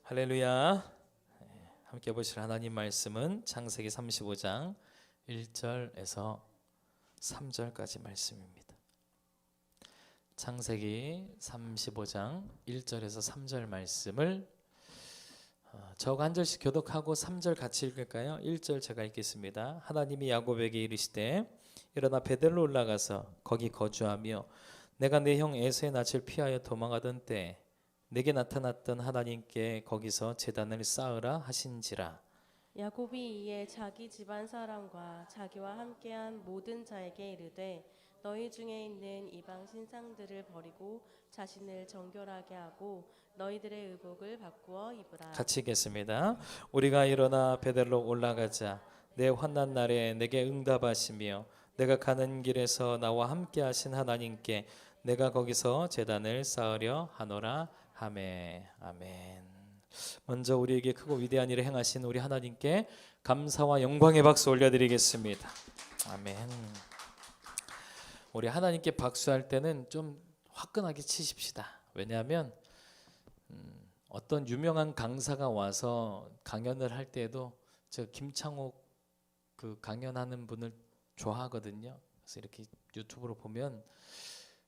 할렐루야. 함께 보실 하나님 말씀은 창세기 35장 1절에서 3절까지 말씀입니다. 창세기 35장 1절에서 3절 말씀을 저가 한 절씩 교독하고 3절 같이 읽을까요? 1절 제가 읽겠습니다. 하나님이 야곱에게 이르시되 일어나 베델로 올라가서 거기 거주하며 내가 내 형 에서의 낯을 피하여 도망하던 때 내게 나타났던 하나님께 거기서 제단을 쌓으라 하신지라. 야곱이 이에 자기 집안 사람과 자기와 함께한 모든 자에게 이르되 너희 중에 있는 이방 신상들을 버리고 자신을 정결하게 하고 너희들의 의복을 바꾸어 입으라. 같이 읽겠습니다. 우리가 일어나 베델로 올라가자. 내 환난 날에 내게 응답하시며 내가 가는 길에서 나와 함께 하신 하나님께 내가 거기서 제단을 쌓으려 하노라. 아멘. 아멘. 먼저 우리에게 크고 위대한 일을 행하신 우리 하나님께 감사와 영광의 박수 올려드리겠습니다. 아멘. 우리 하나님께 박수할 때는 좀 화끈하게 치십시다. 왜냐하면 어떤 유명한 강사가 와서 강연을 할 때도 저 김창옥 그 강연하는 분을 좋아하거든요. 그래서 이렇게 유튜브로 보면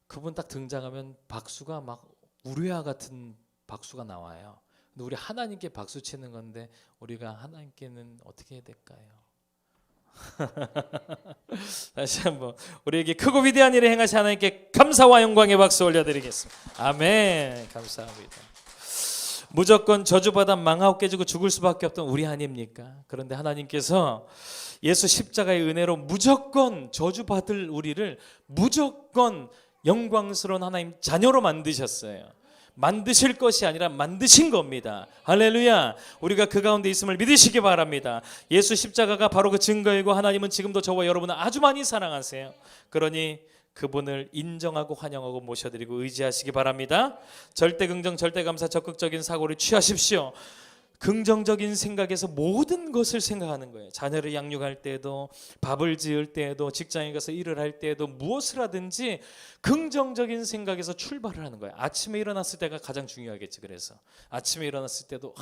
그분 딱 등장하면 박수가 막 우레와 같은 박수가 나와요. 근데 우리 하나님께 박수 치는 건데 우리가 하나님께는 어떻게 해야 될까요? 다시 한번 우리에게 크고 위대한 일을 행하신 하나님께 감사와 영광의 박수 올려드리겠습니다. 아멘. 감사합니다. 무조건 저주받아 망하고 깨지고 죽을 수밖에 없던 우리 아닙니까? 그런데 하나님께서 예수 십자가의 은혜로 무조건 저주받을 우리를 무조건 영광스러운 하나님 자녀로 만드셨어요. 만드실 것이 아니라 만드신 겁니다. 할렐루야. 우리가 그 가운데 있음을 믿으시기 바랍니다. 예수 십자가가 바로 그 증거이고 하나님은 지금도 저와 여러분을 아주 많이 사랑하세요. 그러니 그분을 인정하고 환영하고 모셔드리고 의지하시기 바랍니다. 절대 긍정, 절대 감사, 적극적인 사고를 취하십시오. 긍정적인 생각에서 모든 것을 생각하는 거예요. 자녀를 양육할 때에도, 밥을 지을 때에도, 직장에 가서 일을 할 때에도 무엇을 하든지 긍정적인 생각에서 출발을 하는 거예요. 아침에 일어났을 때가 가장 중요하겠지. 그래서 아침에 일어났을 때도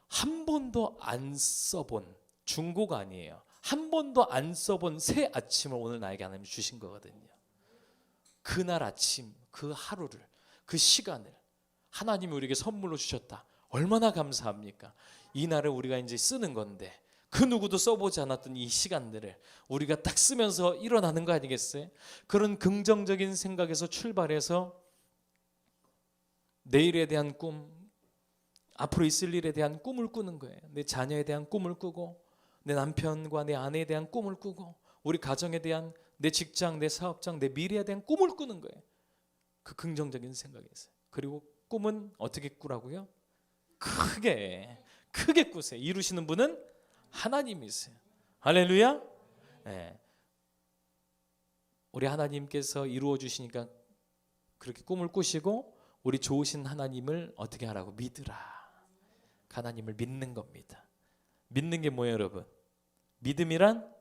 한 번도 안 써본, 중고가 아니에요. 한 번도 안 써본 새 아침을 오늘 나에게 하나님 주신 거거든요. 그날 아침, 그 하루를, 그 시간을 하나님이 우리에게 선물로 주셨다. 얼마나 감사합니까? 이 날을 우리가 이제 쓰는 건데 그 누구도 써보지 않았던 이 시간들을 우리가 딱 쓰면서 일어나는 거 아니겠어요? 그런 긍정적인 생각에서 출발해서 내일에 대한 꿈, 앞으로 있을 일에 대한 꿈을 꾸는 거예요. 내 자녀에 대한 꿈을 꾸고 내 남편과 내 아내에 대한 꿈을 꾸고 우리 가정에 대한 내 직장, 내 사업장, 내 미래에 대한 꿈을 꾸는 거예요. 그 긍정적인 생각에서. 그리고 꿈은 어떻게 꾸라고요? 크게 꾸세요. 이루시는 분은 하나님이세요. 할렐루야. 네. 우리 하나님께서 이루어 주시니까 그렇게 꿈을 꾸시고 우리 좋으신 하나님을 어떻게 하라고? 믿으라. 하나님을 믿는 겁니다. 믿는 게 뭐예요, 여러분? 믿음이란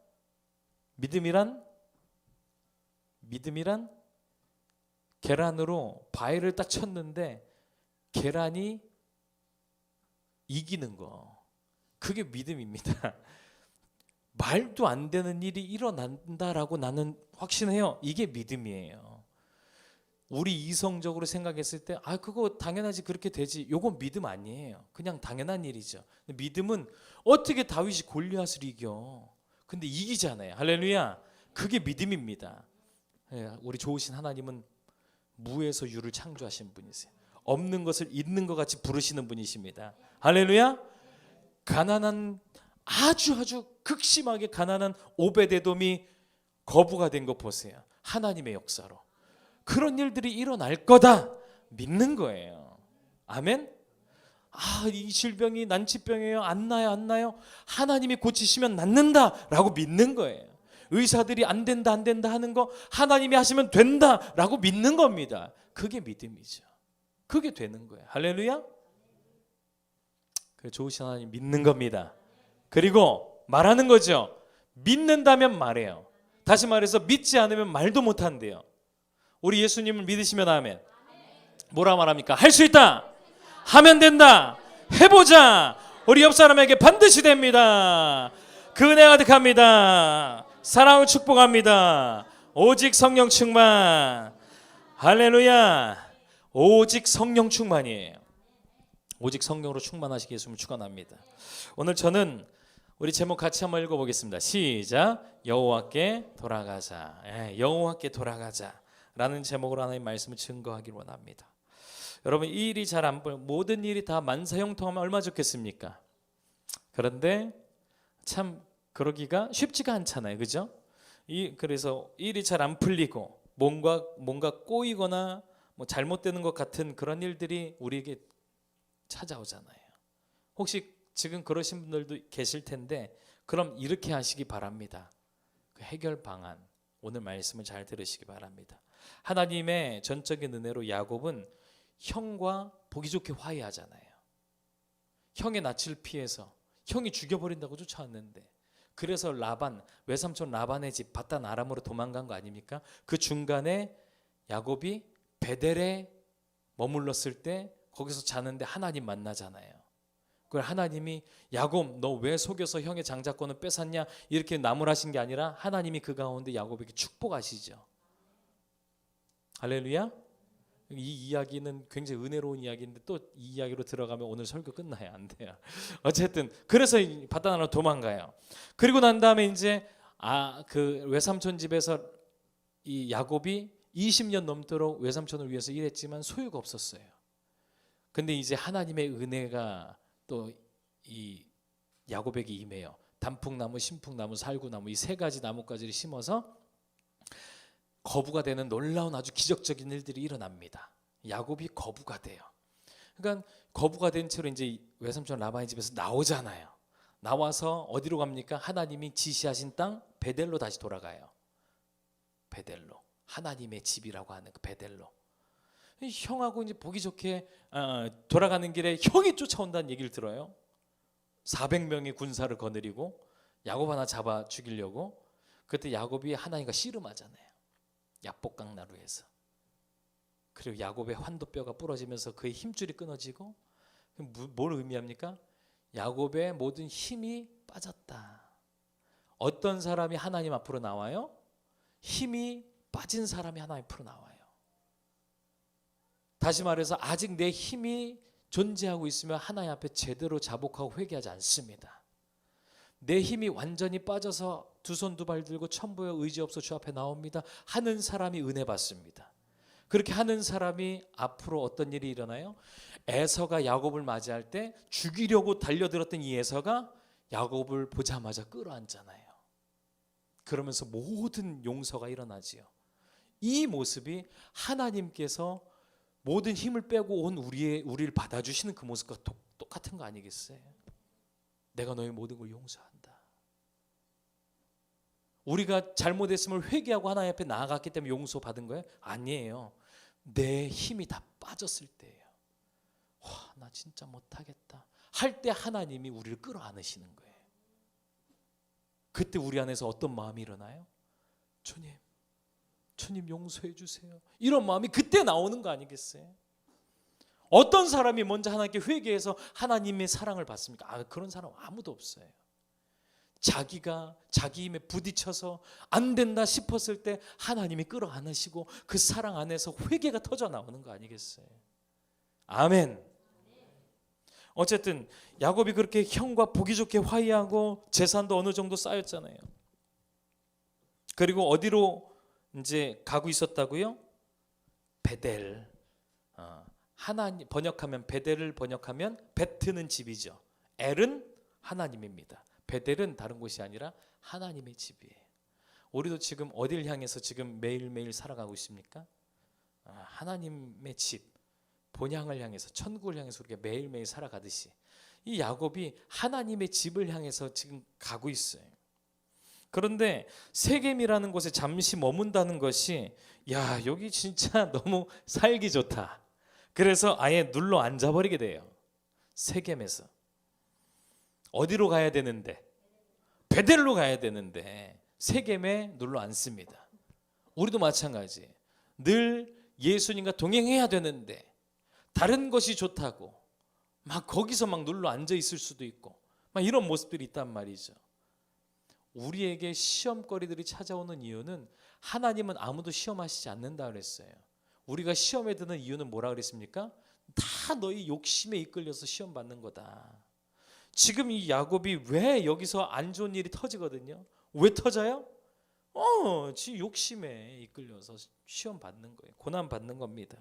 계란으로 바위를 딱 쳤는데 계란이 이기는 거, 그게 믿음입니다. 말도 안 되는 일이 일어난다라고 나는 확신해요. 이게 믿음이에요. 우리 이성적으로 생각했을 때 그거 당연하지, 그렇게 되지, 요건 믿음 아니에요. 그냥 당연한 일이죠. 믿음은 어떻게 다윗이 골리앗을 이겨? 근데 이기잖아요. 할렐루야. 그게 믿음입니다. 우리 좋으신 하나님은 무에서 유를 창조하신 분이세요. 없는 것을 있는 것 같이 부르시는 분이십니다. 할렐루야. 가난한, 아주 극심하게 가난한 오베데돔이 거부가 된 거 보세요. 하나님의 역사로 그런 일들이 일어날 거다 믿는 거예요. 아멘. 이 질병이 난치병이에요. 안 나요. 하나님이 고치시면 낫는다라고 믿는 거예요. 의사들이 안 된다 하는 거 하나님이 하시면 된다라고 믿는 겁니다. 그게 믿음이죠. 그게 되는 거예요. 할렐루야. 그 좋으신 하나님 믿는 겁니다. 그리고 말하는 거죠. 믿는다면 말해요. 다시 말해서 믿지 않으면 말도 못한대요. 우리 예수님을 믿으시면 아멘. 뭐라 말합니까? 할 수 있다. 하면 된다. 해보자. 우리 옆 사람에게 반드시 됩니다. 그 은혜 가득합니다. 사랑을 축복합니다. 오직 성령 충만. 할렐루야. 오직 성령 충만이에요. 오직 성령으로 충만하시게 예수님을 축원합니다. 오늘 저는 우리 제목 같이 한번 읽어보겠습니다. 시작. 여호와께 돌아가자. 여호와께 돌아가자 라는 제목으로 하나님 말씀을 증거하기를 원합니다. 여러분, 이 일이 잘 안 보여, 모든 일이 다 만사형통하면 얼마나 좋겠습니까? 그런데 참 그러기가 쉽지가 않잖아요, 그죠? 그래서 일이 잘 안 풀리고 뭔가 꼬이거나 뭐 잘못되는 것 같은 그런 일들이 우리에게 찾아오잖아요. 혹시 지금 그러신 분들도 계실 텐데, 그럼 이렇게 하시기 바랍니다. 그 해결 방안, 오늘 말씀을 잘 들으시기 바랍니다. 하나님의 전적인 은혜로 야곱은 형과 보기 좋게 화해하잖아요. 형의 낯을 피해서 형이 죽여버린다고 쫓아왔는데, 그래서 외삼촌 라반의 집 바단 아람으로 도망간 거 아닙니까? 그 중간에 야곱이 베델에 머물렀을 때 거기서 자는데 하나님 만나잖아요. 그걸 하나님이 야곱 너 왜 속여서 형의 장자권을 뺏었냐 이렇게 나무라신 게 아니라 하나님이 그 가운데 야곱에게 축복하시죠. 할렐루야. 이 이야기는 굉장히 은혜로운 이야기인데 또 이 이야기로 들어가면 오늘 설교 끝나요. 안 돼요. 어쨌든 그래서 바다나로 도망가요. 그리고 난 다음에 이제 그 외삼촌 집에서 이 야곱이 20년 넘도록 외삼촌을 위해서 일했지만 소유가 없었어요. 근데 이제 하나님의 은혜가 또 이 야곱에게 임해요. 단풍나무, 신풍나무, 살구나무 이 세 가지 나뭇가지를 심어서 거부가 되는 놀라운 아주 기적적인 일들이 일어납니다. 야곱이 거부가 돼요. 그러니까 거부가 된 채로 이제 외삼촌 라반의 집에서 나오잖아요. 나와서 어디로 갑니까? 하나님이 지시하신 땅 베델로 다시 돌아가요. 베델로, 하나님의 집이라고 하는 그 베델로. 형하고 이제 보기 좋게 돌아가는 길에 형이 쫓아온다는 얘기를 들어요. 400명의 군사를 거느리고 야곱 하나 잡아 죽이려고. 그때 야곱이 하나님과 씨름하잖아요. 야복강나루에서. 그리고 야곱의 환도뼈가 부러지면서 그의 힘줄이 끊어지고. 뭘 의미합니까? 야곱의 모든 힘이 빠졌다. 어떤 사람이 하나님 앞으로 나와요? 힘이 빠진 사람이 하나님 앞으로 나와요. 다시 말해서 아직 내 힘이 존재하고 있으면 하나님 앞에 제대로 자복하고 회개하지 않습니다. 내 힘이 완전히 빠져서 두 손 두 발 들고 천부의 의지 없어 주 앞에 나옵니다 하는 사람이 은혜 받습니다. 그렇게 하는 사람이 앞으로 어떤 일이 일어나요? 에서가 야곱을 맞이할 때 죽이려고 달려들었던 이 에서가 야곱을 보자마자 끌어안잖아요. 그러면서 모든 용서가 일어나지요. 이 모습이 하나님께서 모든 힘을 빼고 온 우리를 받아주시는 그 모습과 똑같은 거 아니겠어요? 내가 너의 모든 걸 용서한다. 우리가 잘못했음을 회개하고 하나님 앞에 나아갔기 때문에 용서받은 거예요? 아니에요. 내 힘이 다 빠졌을 때예요. 나 진짜 못하겠다 할 때 하나님이 우리를 끌어안으시는 거예요. 그때 우리 안에서 어떤 마음이 일어나요? 주님 용서해 주세요. 이런 마음이 그때 나오는 거 아니겠어요? 어떤 사람이 먼저 하나님께 회개해서 하나님의 사랑을 받습니까? 그런 사람 아무도 없어요. 자기가 자기 힘에 부딪혀서 안 된다 싶었을 때 하나님이 끌어안으시고 그 사랑 안에서 회개가 터져 나오는 거 아니겠어요? 아멘. 어쨌든 야곱이 그렇게 형과 보기 좋게 화해하고 재산도 어느 정도 쌓였잖아요. 그리고 어디로 이제 가고 있었다고요? 베델. 하나님 번역하면 베델을 번역하면 베트는 집이죠. 엘은 하나님입니다. 베델은 다른 곳이 아니라 하나님의 집이에요. 우리도 지금 어딜 향해서 지금 매일매일 살아가고 있습니까? 하나님의 집, 본향을 향해서, 천국을 향해서 우리가 매일매일 살아가듯이 이 야곱이 하나님의 집을 향해서 지금 가고 있어요. 그런데 세겜이라는 곳에 잠시 머문다는 것이 여기 진짜 너무 살기 좋다. 그래서 아예 눌러 앉아버리게 돼요. 세겜에서. 어디로 가야 되는데? 베델로 가야 되는데 세겜에 눌러 앉습니다. 우리도 마찬가지. 늘 예수님과 동행해야 되는데 다른 것이 좋다고 막 거기서 막 눌러 앉아 있을 수도 있고 막 이런 모습들이 있단 말이죠. 우리에게 시험거리들이 찾아오는 이유는 하나님은 아무도 시험하시지 않는다 그랬어요. 우리가 시험에 드는 이유는 뭐라 그랬습니까? 다 너희 욕심에 이끌려서 시험 받는 거다. 지금 이 야곱이 왜 여기서 안 좋은 일이 터지거든요. 왜 터져요? 지 욕심에 이끌려서 시험 받는 거예요. 고난 받는 겁니다.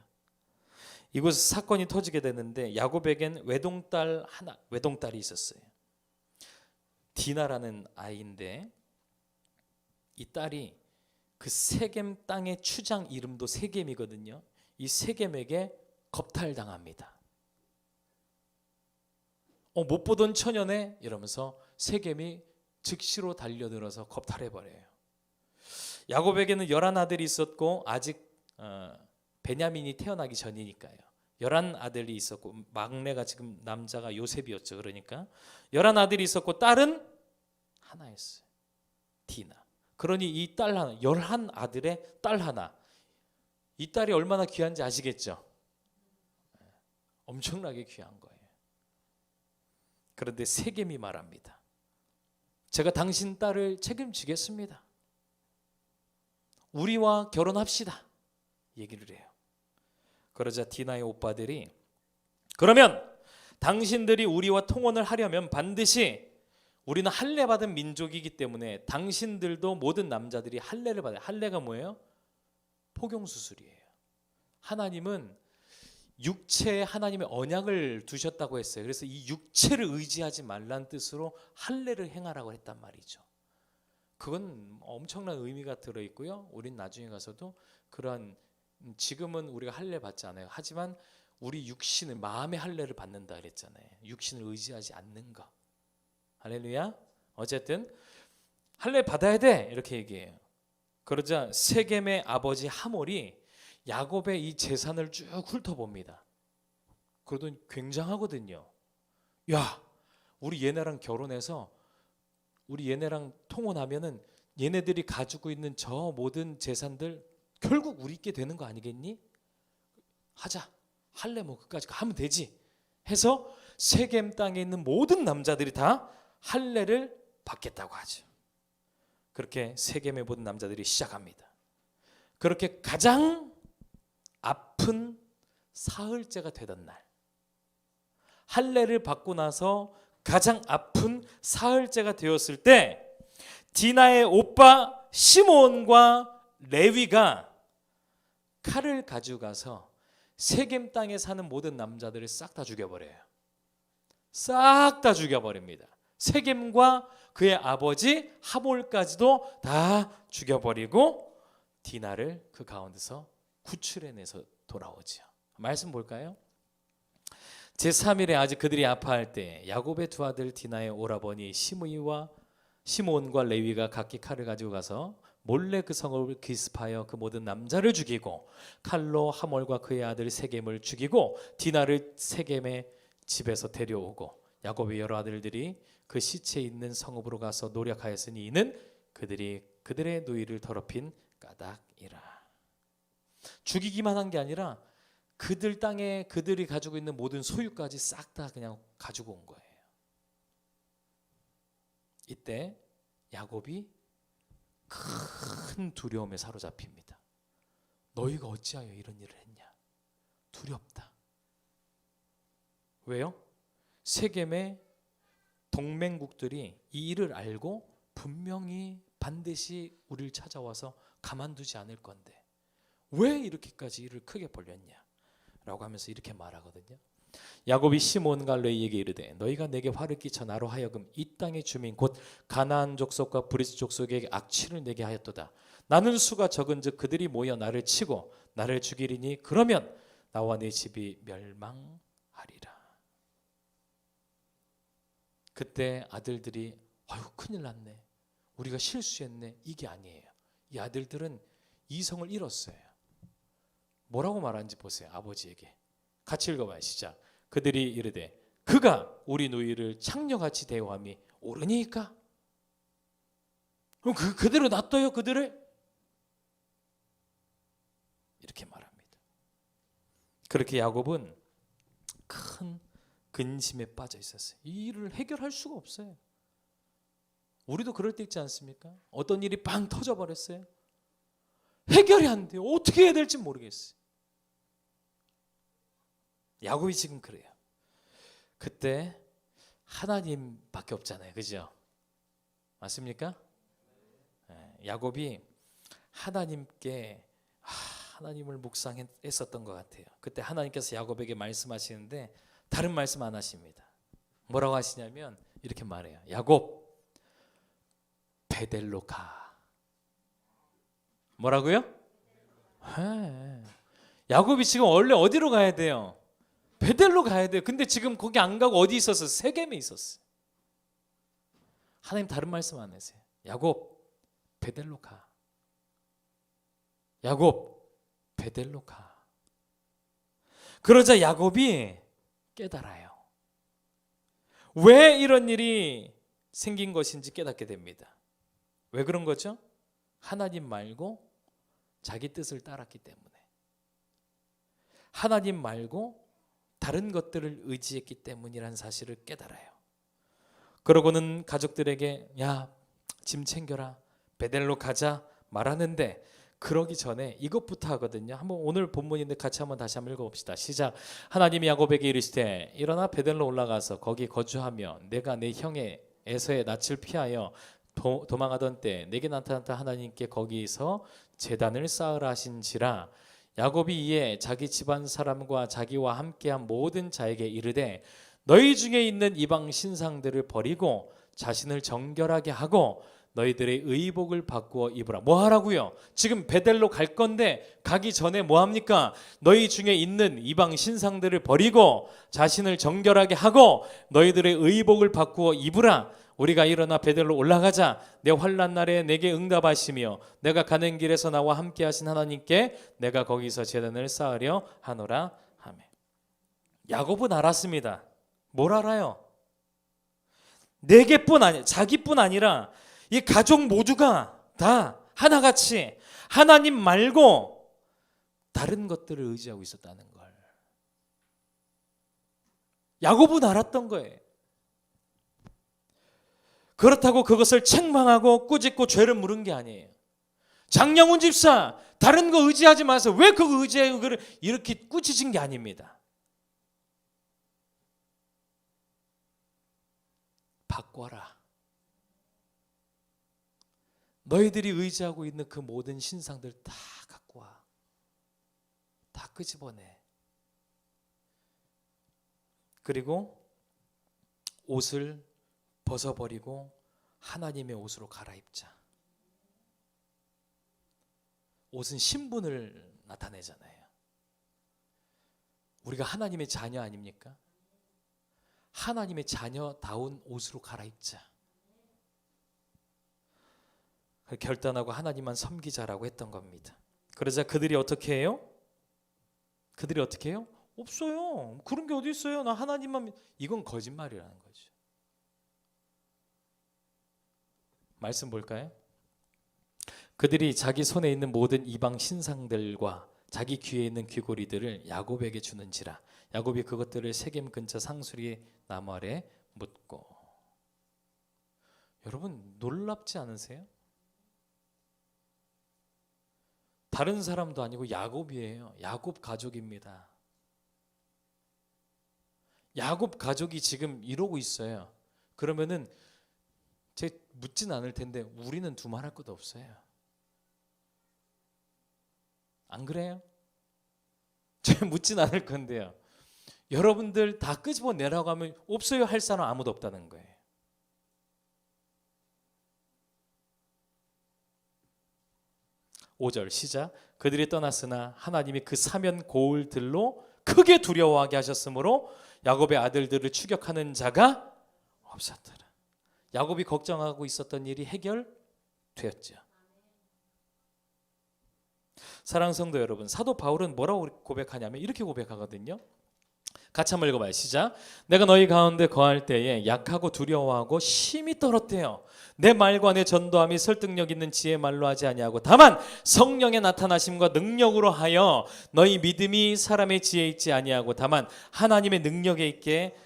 이곳에서 사건이 터지게 되는데 야곱에겐 외동딸이 있었어요. 디나라는 아이인데 이 딸이 그 세겜 땅의 추장 이름도 세겜이거든요. 이 세겜에게 겁탈당합니다. 못 보던 처녀네 이러면서 세겜이 즉시로 달려들어서 겁탈해버려요. 야곱에게는 11아들이 있었고 아직 베냐민이 태어나기 전이니까요. 11아들이 있었고 막내가 지금 남자가 요셉이었죠. 그러니까 11아들이 있었고 딸은 하나였어요. 디나. 그러니 이 딸 하나, 11아들의 딸 하나. 이 딸이 얼마나 귀한지 아시겠죠? 엄청나게 귀한 거예요. 그런데 세겜이 말합니다. 제가 당신 딸을 책임지겠습니다. 우리와 결혼합시다. 얘기를 해요. 그러자 디나의 오빠들이 그러면 당신들이 우리와 통혼을 하려면 반드시 우리는 할례 받은 민족이기 때문에 당신들도 모든 남자들이 할례를 받아요. 할례가 뭐예요? 포경수술이에요. 하나님은 육체에 하나님의 언약을 두셨다고 했어요. 그래서 이 육체를 의지하지 말란 뜻으로 할례를 행하라고 했단 말이죠. 그건 엄청난 의미가 들어있고요. 우린 나중에 가서도 그런 지금은 우리가 할례 받지 않아요. 하지만 우리 육신을 마음의 할례를 받는다 그랬잖아요. 육신을 의지하지 않는 것. 할렐루야. 어쨌든 할례 받아야 돼 이렇게 얘기해요. 그러자 세겜의 아버지 하몰이 야곱의 이 재산을 쭉 훑어봅니다. 그러더니 굉장하거든요. 야, 우리 얘네랑 결혼해서 우리 얘네랑 통혼하면은 얘네들이 가지고 있는 저 모든 재산들 결국 우리께 되는 거 아니겠니? 하자. 할례 뭐 그까지 하면 되지. 해서 세겜 땅에 있는 모든 남자들이 다 할례를 받겠다고 하죠. 그렇게 세겜의 모든 남자들이 시작합니다. 그렇게 가장 아픈 사흘째가 되던 날, 할례를 받고 나서 가장 아픈 사흘째가 되었을 때 디나의 오빠 시몬과 레위가 칼을 가져가서 세겜 땅에 사는 모든 남자들을 싹 다 죽여버려요. 싹 다 죽여버립니다. 세겜과 그의 아버지 하몰까지도 다 죽여버리고 디나를 그 가운데서 구출해내서 돌아오죠. 말씀 볼까요? 제3일에 아직 그들이 아파할 때 야곱의 두 아들 디나의 오라버니 시몬과 레위가 각기 칼을 가지고 가서 몰래 그 성읍을 기습하여 그 모든 남자를 죽이고 칼로 하몰과 그의 아들 세겜을 죽이고 디나를 세겜의 집에서 데려오고 야곱의 여러 아들들이 그 시체 있는 성읍으로 가서 노력하였으니 이는 그들이 그들의 누이를 더럽힌 까닭이라. 죽이기만 한 게 아니라 그들 땅에 그들이 가지고 있는 모든 소유까지 싹 다 그냥 가지고 온 거예요. 이때 야곱이 큰 두려움에 사로잡힙니다. 너희가 어찌하여 이런 일을 했냐? 두렵다. 왜요? 세겜의 동맹국들이 이 일을 알고 분명히 반드시 우리를 찾아와서 가만두지 않을 건데 왜 이렇게까지 일을 크게 벌였냐? 라고 하면서 이렇게 말하거든요. 야곱이 시몬과 레위에게 이르되 너희가 내게 화를 끼쳐 나로 하여금 이 땅의 주민 곧 가나안 족속과 브리스 족속에게 악취를 내게 하였도다. 나는 수가 적은즉 그들이 모여 나를 치고 나를 죽이리니 그러면 나와 내 집이 멸망하리라. 그때 아들들이 아유 큰일 났네. 우리가 실수했네. 이게 아니에요. 이 아들들은 이성을 잃었어요. 뭐라고 말하는지 보세요. 아버지에게. 같이 읽어봐요. 시작. 그들이 이르되 그가 우리 누이를 창녀같이 대우함이 옳으니까? 그럼 그대로 놔둬요 그들을? 이렇게 말합니다. 그렇게 야곱은 큰 근심에 빠져 있었어요. 이 일을 해결할 수가 없어요. 우리도 그럴 때 있지 않습니까? 어떤 일이 빵 터져버렸어요. 해결이 안 돼요. 어떻게 해야 될지 모르겠어요. 야곱이 지금 그래요. 그때 하나님밖에 없잖아요. 그죠? 맞습니까? 야곱이 하나님께 하나님을 묵상했었던 것 같아요. 그때 하나님께서 야곱에게 말씀하시는데 다른 말씀 안 하십니다. 뭐라고 하시냐면 이렇게 말해요. 야곱, 베델로 가. 뭐라고요? 야곱이 지금 원래 어디로 가야 돼요? 베델로 가야 돼요. 근데 지금 거기 안 가고 어디 있었어요? 세겜에 있었어요. 하나님 다른 말씀 안 하세요. 야곱, 베델로 가. 야곱, 베델로 가. 그러자 야곱이 깨달아요. 왜 이런 일이 생긴 것인지 깨닫게 됩니다. 왜 그런 거죠? 하나님 말고 자기 뜻을 따랐기 때문에. 하나님 말고 다른 것들을 의지했기 때문이라는 사실을 깨달아요. 그러고는 가족들에게 야, 짐 챙겨라, 베델로 가자 말하는데 그러기 전에 이것부터 하거든요. 한번 오늘 본문인데 같이 다시 한번 읽어봅시다. 시작. 하나님이 야곱에게 이르시되 일어나 베델로 올라가서 거기 거주하며 내가 내 형의 에서의 낯을 피하여 도망하던 때 내게 나타났다 하나님께 거기서 제단을 쌓으라 하신지라. 야곱이 이에 자기 집안 사람과 자기와 함께한 모든 자에게 이르되 너희 중에 있는 이방 신상들을 버리고 자신을 정결하게 하고 너희들의 의복을 바꾸어 입으라. 뭐 하라고요? 지금 베델로 갈 건데 가기 전에 뭐 합니까? 너희 중에 있는 이방 신상들을 버리고 자신을 정결하게 하고 너희들의 의복을 바꾸어 입으라. 우리가 일어나 베델로 올라가자. 내 환난 날에 내게 응답하시며 내가 가는 길에서 나와 함께 하신 하나님께 내가 거기서 제단을 쌓으려 하노라 하며. 야곱은 알았습니다. 뭘 알아요? 내게뿐 아니 자기뿐 아니라 이 가족 모두가 다 하나같이 하나님 말고 다른 것들을 의지하고 있었다는 걸 야곱은 알았던 거예요. 그렇다고 그것을 책망하고 꾸짖고 죄를 물은 게 아니에요. 장영훈 집사, 다른 거 의지하지 마세요. 왜 그거 의지해요? 이렇게 꾸짖은 게 아닙니다. 바꿔라. 너희들이 의지하고 있는 그 모든 신상들 다 갖고 와. 다 끄집어내. 그리고 옷을 벗어버리고 하나님의 옷으로 갈아입자. 옷은 신분을 나타내잖아요. 우리가 하나님의 자녀 아닙니까? 하나님의 자녀다운 옷으로 갈아입자. 결단하고 하나님만 섬기자라고 했던 겁니다. 그러자 그들이 어떻게 해요? 없어요. 그런 게 어디 있어요? 나 하나님만 이건 거짓말이라는 거죠. 말씀 볼까요? 그들이 자기 손에 있는 모든 이방 신상들과 자기 귀에 있는 귀고리들을 야곱에게 주는지라. 야곱이 그것들을 세겜 근처 상수리 나무 아래 묻고. 여러분 놀랍지 않으세요? 다른 사람도 아니고 야곱이에요. 야곱 가족입니다. 야곱 가족이 지금 이러고 있어요. 그러면은 제 묻진 않을 텐데 우리는 두말할 것도 없어요. 안 그래요? 제가 묻진 않을 건데요. 여러분들 다 끄집어내라고 하면 없어요 할 사람 아무도 없다는 거예요. (5절) 시작. 그들이 떠났으나 하나님이 그 사면 고울들로 크게 두려워하게 하셨으므로 야곱의 아들들을 추격하는 자가 없었더라. 야곱이 걱정하고 있었던 일이 해결되었죠. 사랑하는 성도 여러분, 사도 바울은 뭐라고 고백하냐면 이렇게 고백하거든요. 같이 한번 읽어봐요. 시작. 내가 너희 가운데 거할 때에 약하고 두려워하고 심히 떨었대요. 내 말과 내 전도함이 설득력 있는 지혜 말로 하지 아니하고 다만 성령의 나타나심과 능력으로 하여 너희 믿음이 사람의 지혜에 있지 아니하고 다만 하나님의 능력에 있게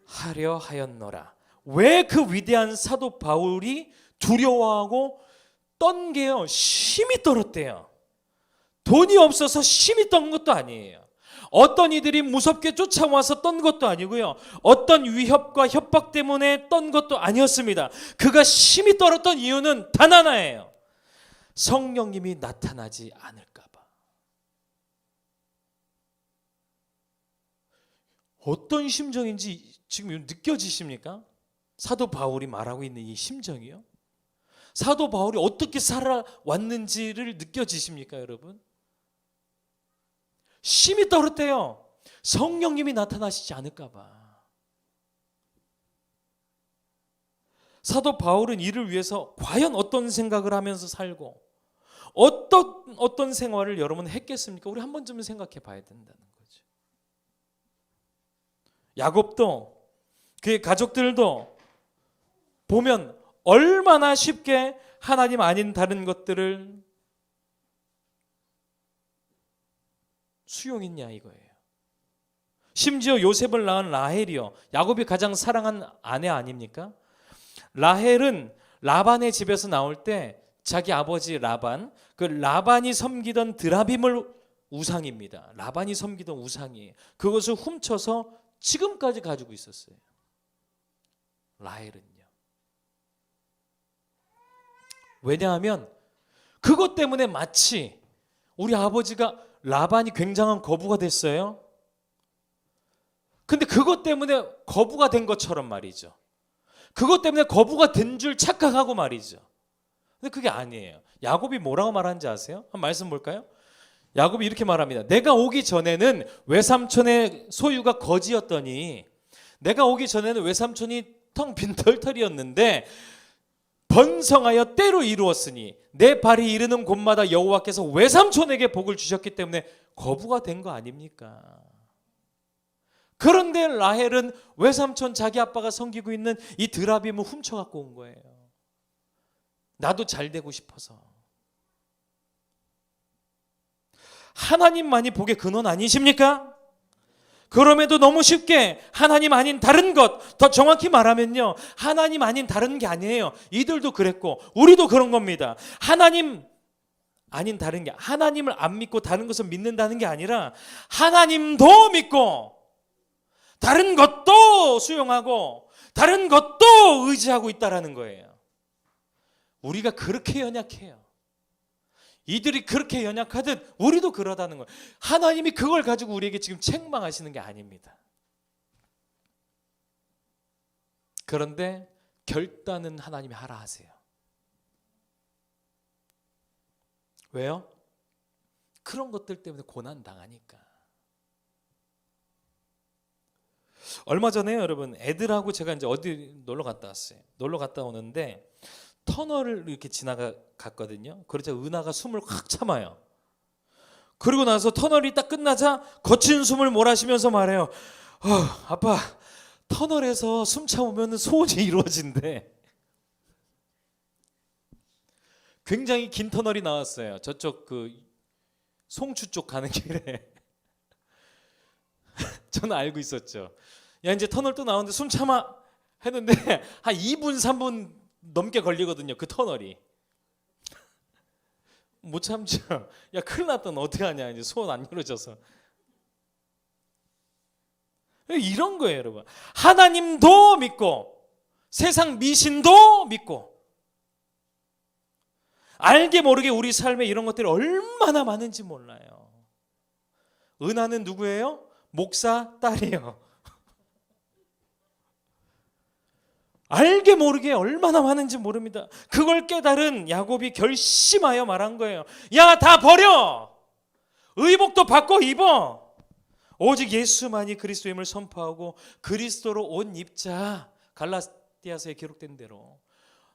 하려 하였노라. 왜 그 위대한 사도 바울이 두려워하고 떤 게요? 심히 떨었대요. 돈이 없어서 심히 떤 것도 아니에요. 어떤 이들이 무섭게 쫓아와서 떤 것도 아니고요. 어떤 위협과 협박 때문에 떤 것도 아니었습니다. 그가 심히 떨었던 이유는 단 하나예요. 성령님이 나타나지 않을까 봐. 어떤 심정인지 지금 느껴지십니까? 사도 바울이 말하고 있는 이 심정이요. 사도 바울이 어떻게 살아왔는지를 느껴지십니까, 여러분? 심히 떨었대요. 성령님이 나타나시지 않을까 봐. 사도 바울은 이를 위해서 과연 어떤 생각을 하면서 살고 어떤 생활을 여러분 했겠습니까? 우리 한 번쯤은 생각해 봐야 된다는 거죠. 야곱도 그의 가족들도 보면 얼마나 쉽게 하나님 아닌 다른 것들을 수용했냐 이거예요. 심지어 요셉을 낳은 라헬이요, 야곱이 가장 사랑한 아내 아닙니까? 라헬은 라반의 집에서 나올 때 자기 아버지 라반, 그 라반이 섬기던 드라빔을 우상입니다. 라반이 섬기던 우상이에요. 그것을 훔쳐서 지금까지 가지고 있었어요. 라헬은요. 왜냐하면 그것 때문에 마치 우리 아버지가 라반이 굉장한 거부가 됐어요. 근데 그것 때문에 거부가 된 것처럼 말이죠. 그것 때문에 거부가 된 줄 착각하고 말이죠. 근데 그게 아니에요. 야곱이 뭐라고 말하는지 아세요? 한번 말씀 볼까요? 야곱이 이렇게 말합니다. 내가 오기 전에는 외삼촌의 소유가 거지였더니, 내가 오기 전에는 외삼촌이 텅 빈 털털이었는데 번성하여 때로 이루었으니 내 발이 이르는 곳마다 여호와께서 외삼촌에게 복을 주셨기 때문에 거부가 된 거 아닙니까? 그런데 라헬은 외삼촌 자기 아빠가 섬기고 있는 이 드라빔을 훔쳐갖고 온 거예요. 나도 잘 되고 싶어서. 하나님만이 복의 근원 아니십니까? 그럼에도 너무 쉽게 하나님 아닌 다른 것, 더 정확히 말하면요, 하나님 아닌 다른 게 아니에요. 이들도 그랬고 우리도 그런 겁니다. 하나님 아닌 다른 게, 하나님을 안 믿고 다른 것을 믿는다는 게 아니라 하나님도 믿고 다른 것도 수용하고 다른 것도 의지하고 있다라는 거예요. 우리가 그렇게 연약해요. 이들이 그렇게 연약하듯 우리도 그러다는 거예요. 하나님이 그걸 가지고 우리에게 지금 책망하시는 게 아닙니다. 그런데 결단은 하나님이 하라 하세요. 왜요? 그런 것들 때문에 고난 당하니까. 얼마 전에요, 여러분, 애들하고 제가 이제 어디 놀러 갔다 왔어요. 놀러 갔다 오는데 터널을 이렇게 지나갔거든요. 그러자 은하가 숨을 확 참아요. 그리고 나서 터널이 딱 끝나자 거친 숨을 몰아쉬면서 말해요. 아빠, 터널에서 숨 참으면 소원이 이루어진대. 굉장히 긴 터널이 나왔어요. 저쪽 그 송추 쪽 가는 길에. 저는 알고 있었죠. 야, 이제 터널 또 나오는데 숨 참아 했는데 한 2분 3분 넘게 걸리거든요. 그 터널이. 못 참죠. 야, 큰일 났다. 너 어떻게 하냐. 이제 소원 안 이루어져서. 이런 거예요, 여러분. 하나님도 믿고 세상 미신도 믿고 알게 모르게 우리 삶에 이런 것들이 얼마나 많은지 몰라요. 은하는 누구예요? 목사 딸이에요. 알게 모르게 얼마나 많은지 모릅니다. 그걸 깨달은 야곱이 결심하여 말한 거예요. 야, 다 버려. 의복도 바꿔 입어. 오직 예수만이 그리스도임을 선포하고 그리스도로 옷 입자. 갈라디아서에 기록된 대로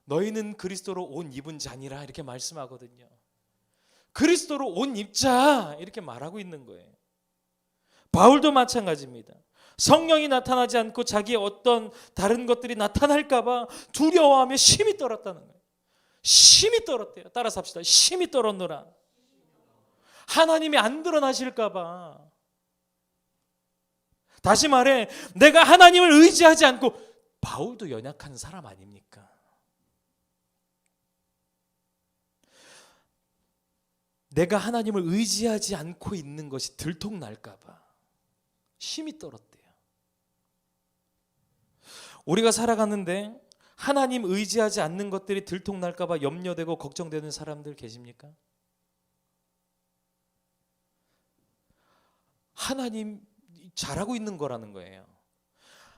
너희는 그리스도로 옷 입은 자니라 이렇게 말씀하거든요. 그리스도로 옷 입자 이렇게 말하고 있는 거예요. 바울도 마찬가지입니다. 성령이 나타나지 않고 자기의 어떤 다른 것들이 나타날까 봐 두려워하며 심히 떨었다는 거예요. 심히 떨었대요. 따라서 합시다. 심히 떨었노라. 하나님이 안 드러나실까 봐. 다시 말해 내가 하나님을 의지하지 않고, 바울도 연약한 사람 아닙니까? 내가 하나님을 의지하지 않고 있는 것이 들통날까 봐 심히 떨었대요. 우리가 살아가는데 하나님 의지하지 않는 것들이 들통날까 봐 염려되고 걱정되는 사람들 계십니까? 하나님 잘하고 있는 거라는 거예요.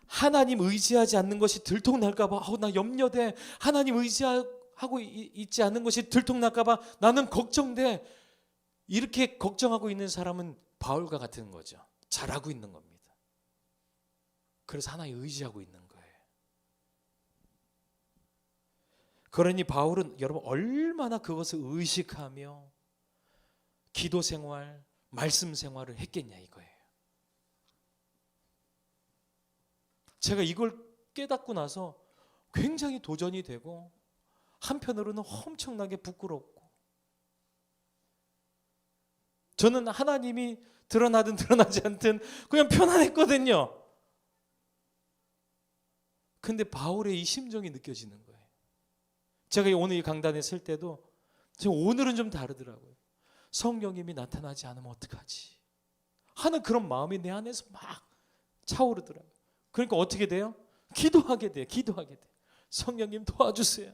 하나님 의지하지 않는 것이 들통날까 봐 나 염려돼. 하나님 의지하고 있지 않는 것이 들통날까 봐 나는 걱정돼. 이렇게 걱정하고 있는 사람은 바울과 같은 거죠. 잘하고 있는 겁니다. 그래서 하나님 의지하고 있는 거예요. 그러니 바울은 여러분 얼마나 그것을 의식하며 기도 생활, 말씀 생활을 했겠냐 이거예요. 제가 이걸 깨닫고 나서 굉장히 도전이 되고 한편으로는 엄청나게 부끄럽고, 저는 하나님이 드러나든 드러나지 않든 그냥 편안했거든요. 근데 바울의 이 심정이 느껴지는 거예요. 제가 오늘 이 강단에 설 때도 제가 오늘은 좀 다르더라고요. 성령님이 나타나지 않으면 어떡하지 하는 그런 마음이 내 안에서 막 차오르더라고요. 그러니까 어떻게 돼요? 기도하게 돼요. 성령님 도와주세요.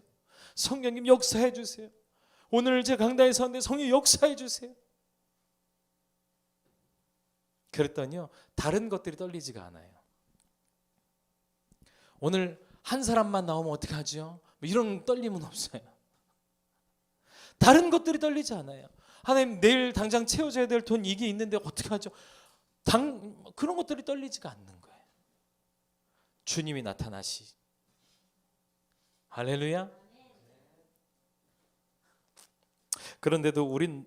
성령님 역사해 주세요. 오늘 제 강단에 섰는데 성령 역사해 주세요. 그랬더니요, 다른 것들이 떨리지가 않아요. 오늘 한 사람만 나오면 어떡하죠? 이런 떨림은 없어요. 다른 것들이 떨리지 않아요. 하나님 내일 당장 채워져야 될 돈 이게 있는데 어떡하죠? 그런 것들이 떨리지가 않는 거예요. 주님이 나타나시. 할렐루야. 그런데도 우린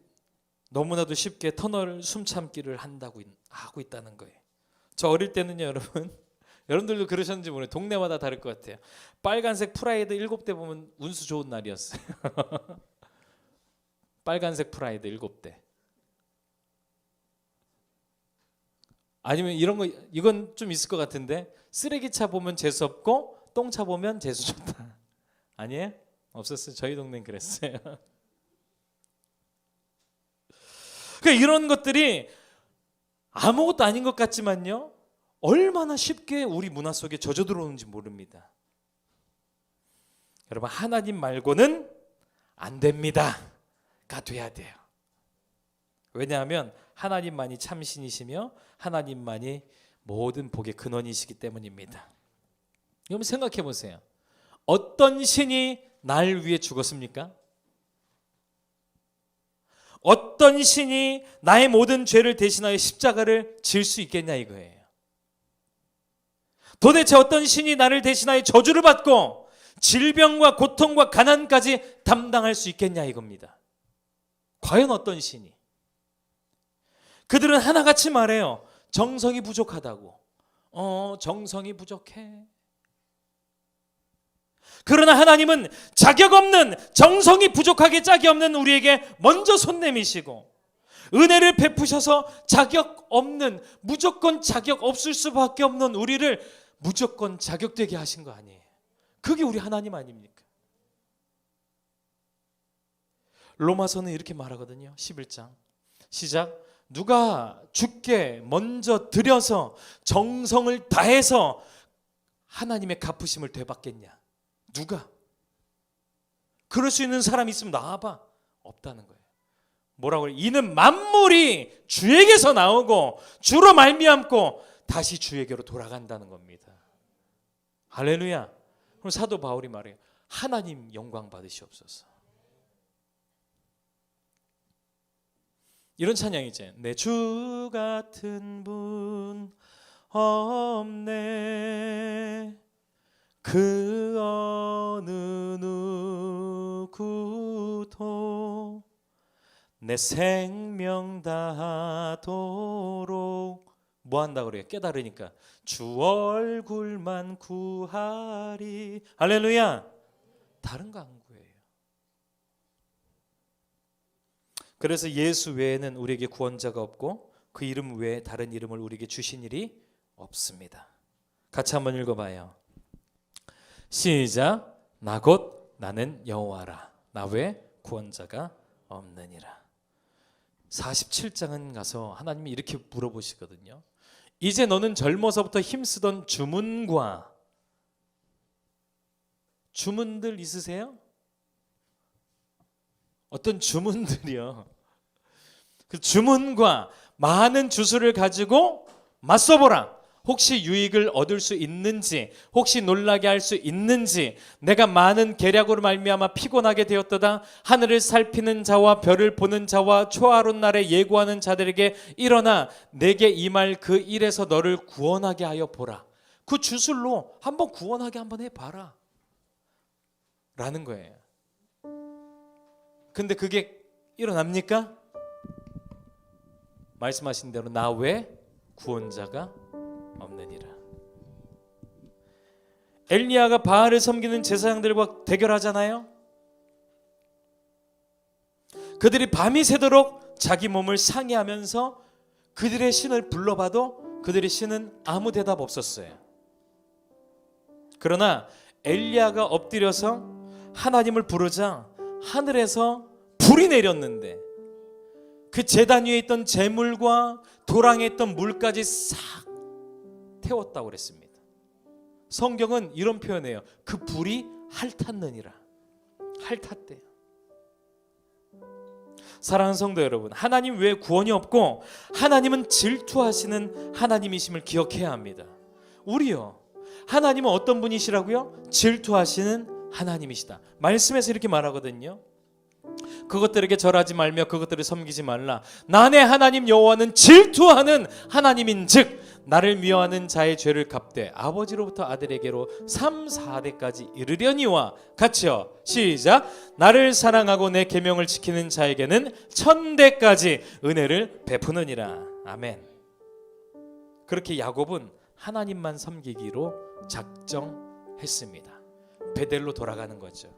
너무나도 쉽게 터널 숨참기를 하고 있다는 거예요. 저 어릴 때는요, 여러분들도 그러셨는지 모르겠어요. 동네마다 다를 것 같아요. 빨간색 프라이드 7대 보면 운수 좋은 날이었어요. 빨간색 프라이드 7대. 아니면 이건 좀 있을 것 같은데, 쓰레기차 보면 재수 없고 똥차 보면 재수 좋다. 아니에요? 없었어요. 저희 동네는 그랬어요. 그러니까 이런 것들이 아무것도 아닌 것 같지만요, 얼마나 쉽게 우리 문화 속에 젖어 들어오는지 모릅니다. 여러분, 하나님 말고는 안 됩니다가 돼야 돼요. 왜냐하면 하나님만이 참신이시며 하나님만이 모든 복의 근원이시기 때문입니다. 여러분 생각해 보세요. 어떤 신이 날 위해 죽었습니까? 어떤 신이 나의 모든 죄를 대신하여 십자가를 질 수 있겠냐 이거예요. 도대체 어떤 신이 나를 대신하여 저주를 받고 질병과 고통과 가난까지 담당할 수 있겠냐 이겁니다. 과연 어떤 신이? 그들은 하나같이 말해요. 정성이 부족하다고. 정성이 부족해. 그러나 하나님은 자격 없는, 정성이 부족하게 짝이 없는 우리에게 먼저 손 내미시고 은혜를 베푸셔서 자격 없는, 무조건 자격 없을 수밖에 없는 우리를 무조건 자격되게 하신 거 아니에요. 그게 우리 하나님 아닙니까? 로마서는 이렇게 말하거든요. 11장 시작. 누가 주께 먼저 드려서 정성을 다해서 하나님의 갚으심을 되받겠냐? 누가? 그럴 수 있는 사람이 있으면 나와봐. 없다는 거예요. 뭐라고 그래요? 이는 만물이 주에게서 나오고 주로 말미암고 다시 주에게로 돌아간다는 겁니다. 할렐루야. 그럼 사도 바울이 말해요. 하나님 영광 받으시옵소서. 이런 찬양이지. 내 주 같은 분 없네, 그 어느 누구도 내 생명 다하도록 뭐 한다 그래요? 깨달으니까 주 얼굴만 구하리. 할렐루야. 다른 거 안 구해요. 그래서 예수 외에는 우리에게 구원자가 없고 그 이름 외에 다른 이름을 우리에게 주신 일이 없습니다. 같이 한번 읽어봐요. 시작. 나 곧 나는 여호와라. 나 외 구원자가 없느니라. 47장은 가서 하나님이 이렇게 물어보시거든요. 이제 너는 젊어서부터 힘쓰던 주문들 있으세요? 어떤 주문들이요. 그 주문과 많은 주술을 가지고 맞서보라. 혹시 유익을 얻을 수 있는지, 혹시 놀라게 할 수 있는지, 내가 많은 계략으로 말미암아 피곤하게 되었도다. 하늘을 살피는 자와 별을 보는 자와 초하룻 날에 예고하는 자들에게 일어나 내게 임할 그 일에서 너를 구원하게 하여 보라. 그 주술로 한번 구원하게 한번 해봐라 라는 거예요. 근데 그게 일어납니까? 말씀하신 대로 나 외 구원자가 없느니라. 엘리야가 바알을 섬기는 제사장들과 대결하잖아요. 그들이 밤이 새도록 자기 몸을 상해하면서 그들의 신을 불러봐도 그들의 신은 아무 대답 없었어요. 그러나 엘리야가 엎드려서 하나님을 부르자 하늘에서 불이 내렸는데 그 제단 위에 있던 재물과 도랑에 있던 물까지 싹 태웠다고 그랬습니다. 성경은 이런 표현이에요. 그 불이 핥았느니라. 핥았대요. 사랑하는 성도 여러분, 하나님 외에 구원이 없고 하나님은 질투하시는 하나님이심을 기억해야 합니다. 우리요, 하나님은 어떤 분이시라고요? 질투하시는 하나님이시다. 말씀에서 이렇게 말하거든요. 그것들에게 절하지 말며 그것들을 섬기지 말라. 나네 하나님 여호와는 질투하는 하나님인즉 나를 미워하는 자의 죄를 갚되 아버지로부터 아들에게로 3, 4대까지 이르려니와 같이요. 시작. 나를 사랑하고 내 계명을 지키는 자에게는 1000대까지 은혜를 베푸느니라. 아멘. 그렇게 야곱은 하나님만 섬기기로 작정했습니다. 베델로 돌아가는 거죠.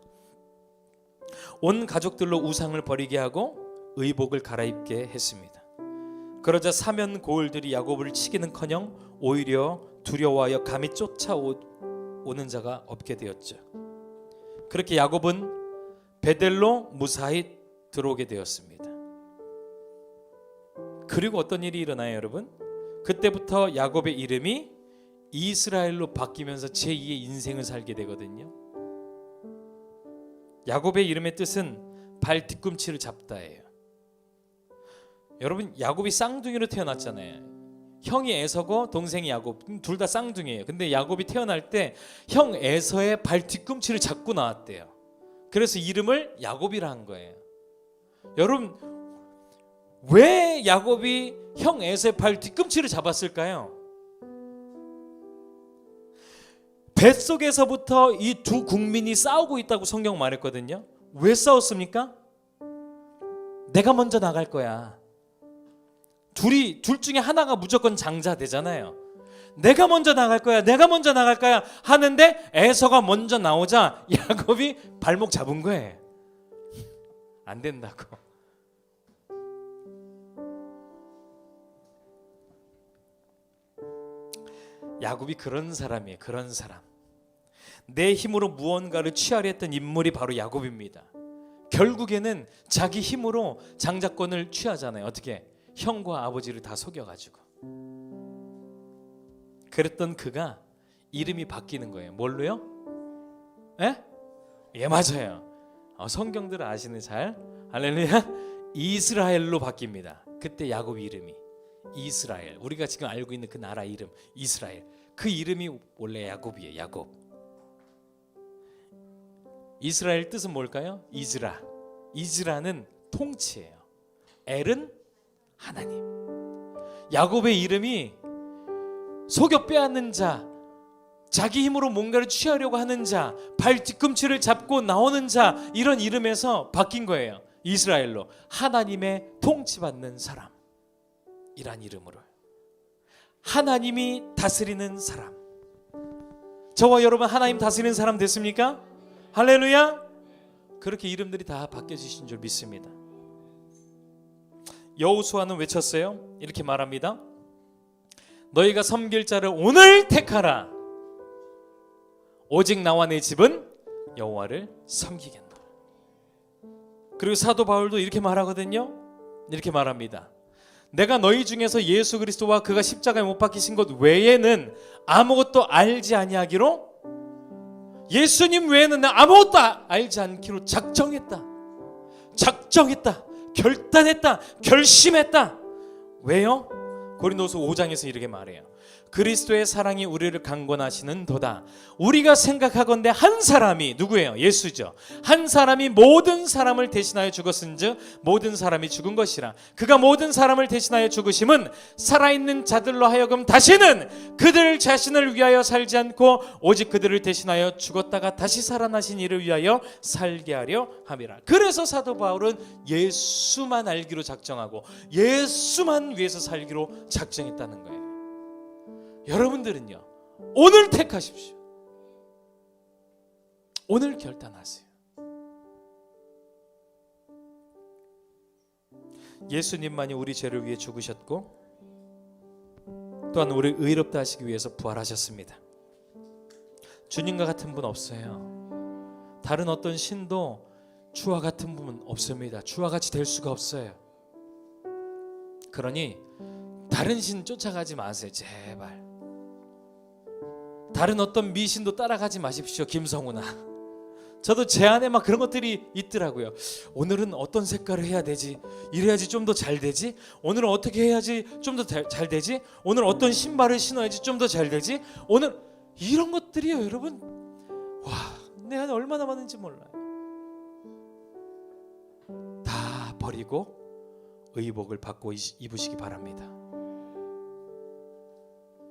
온 가족들로 우상을 버리게 하고 의복을 갈아입게 했습니다. 그러자 사면 고을들이 야곱을 치기는커녕 오히려 두려워하여 감히 쫓아오는 자가 없게 되었죠. 그렇게 야곱은 베델로 무사히 들어오게 되었습니다. 그리고 어떤 일이 일어나요, 여러분? 그때부터 야곱의 이름이 이스라엘로 바뀌면서 제2의 인생을 살게 되거든요. 야곱의 이름의 뜻은 발 뒤꿈치를 잡다예요. 여러분, 야곱이 쌍둥이로 태어났잖아요. 형이 에서고 동생이 야곱, 둘 다 쌍둥이에요. 근데 야곱이 태어날 때 형 에서의 발 뒤꿈치를 잡고 나왔대요. 그래서 이름을 야곱이라 한 거예요. 여러분, 왜 야곱이 형 에서의 발 뒤꿈치를 잡았을까요? 뱃속에서부터 이 두 국민이 싸우고 있다고 성경 말했거든요. 왜 싸웠습니까? 내가 먼저 나갈 거야. 둘 중에 하나가 무조건 장자 되잖아요. 내가 먼저 나갈 거야. 내가 먼저 나갈 거야 하는데 에서가 먼저 나오자 야곱이 발목 잡은 거예요. 안 된다고. 야곱이 그런 사람이에요. 그런 사람. 내 힘으로 무언가를 취하려 했던 인물이 바로 야곱입니다. 결국에는 자기 힘으로 장자권을 취하잖아요. 어떻게? 형과 아버지를 다 속여가지고. 그랬던 그가 이름이 바뀌는 거예요. 뭘로요? 예? 예, 맞아요. 성경들 아시는 잘. 할렐루야. 이스라엘로 바뀝니다. 그때 야곱 이름이 이스라엘. 우리가 지금 알고 있는 그 나라 이름 이스라엘. 그 이름이 원래 야곱이에요. 야곱. 이스라엘 뜻은 뭘까요? 이즈라. 이즈라는 통치예요. 엘은 하나님. 야곱의 이름이 속여 빼앗는 자, 자기 힘으로 뭔가를 취하려고 하는 자, 발 뒤꿈치를 잡고 나오는 자, 이런 이름에서 바뀐 거예요. 이스라엘로. 하나님의 통치받는 사람 이란 이름으로. 하나님이 다스리는 사람. 저와 여러분 하나님 다스리는 사람 됐습니까? 할렐루야. 그렇게 이름들이 다 바뀌어지신 줄 믿습니다. 여호수아는 외쳤어요. 이렇게 말합니다. 너희가 섬길 자를 오늘 택하라. 오직 나와 내 집은 여호와를 섬기겠노라. 그리고 사도 바울도 이렇게 말하거든요. 이렇게 말합니다. 내가 너희 중에서 예수 그리스도와 그가 십자가에 못 박히신 것 외에는 아무것도 알지 아니하기로, 예수님 외에는 나 아무것도 알지 않기로 작정했다. 결단했다. 결심했다. 왜요? 고린도서 5장에서 이렇게 말해요. 그리스도의 사랑이 우리를 강권하시는도다. 우리가 생각하건대 한 사람이, 누구예요? 예수죠. 한 사람이 모든 사람을 대신하여 죽었은즉 모든 사람이 죽은 것이라. 그가 모든 사람을 대신하여 죽으심은 살아있는 자들로 하여금 다시는 그들 자신을 위하여 살지 않고 오직 그들을 대신하여 죽었다가 다시 살아나신 이를 위하여 살게 하려 함이라. 그래서 사도 바울은 예수만 알기로 작정하고 예수만 위해서 살기로 작정했다는 거예요. 여러분들은요, 오늘 택하십시오. 오늘 결단하세요. 예수님만이 우리 죄를 위해 죽으셨고 또한 우리 의롭다 하시기 위해서 부활하셨습니다. 주님과 같은 분 없어요. 다른 어떤 신도 주와 같은 분은 없습니다. 주와 같이 될 수가 없어요. 그러니 다른 신 쫓아가지 마세요. 제발. 다른 어떤 미신도 따라가지 마십시오. 김성우나. 저도 제 안에 막 그런 것들이 있더라고요. 오늘은 어떤 색깔을 해야 되지? 이래야지 좀 더 잘 되지? 오늘은 어떻게 해야지 좀 더 잘 되지? 오늘 어떤 신발을 신어야지 좀 더 잘 되지? 오늘 이런 것들이요, 여러분. 와, 내 안에 얼마나 많은지 몰라요. 다 버리고 의복을 받고 입으시기 바랍니다.